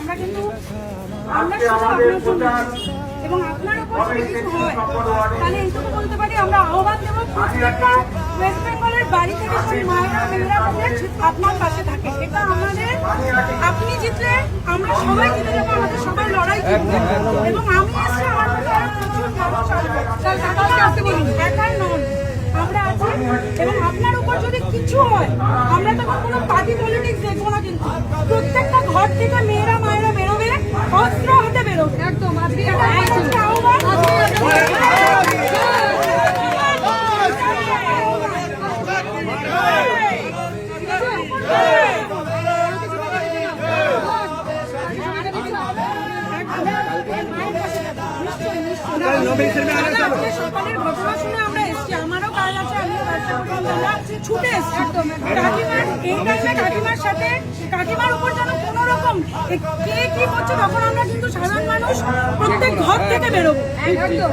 আমরা কিন্তু আমরা শুধু আপনার জন্য এবং আপনার উপর যদি কিছু হয় তাহলে এইটুকু বলতে পারি আমরা আহ্বান দেবো প্রত্যেকটা ওয়েস্ট বেঙ্গলের বাড়ি থেকে সেই মায়েরা মেয়েরা আপনার পাশে থাকে। এটা আমাদের, আপনি জিতলে আমরা সবাই জিতে যাবো, আমাদের সবাই লড়াই করবো এবং আমি এসে আমার মধ্যে আরো প্রচুর মানুষ একাই নন, আমরা আছি এবং আপনার উপর যদি কিছু হয় আমরা তখন কোনো পার্টি পলিটিক্স দেখবো না, কিন্তু প্রত্যেকটা ঘর থেকে মেয়েরা মায়েরা বেরোবে, অস্ত্র হাতে বেরোবে। একদম আজকে আহ্বান সকালের ঘটনা শুনে আমরা এসছি, আমারও কাজ আছে, আমরা ছুটে এসছি কাকিমার এই টাইমে কাকিমার সাথে, কাকিমার উপর যেন কোনো রকম কে কি করছে তখন আমরা কিন্তু সাধারণ মানুষ প্রত্যেক ঘর থেকে বেরোবো। একদম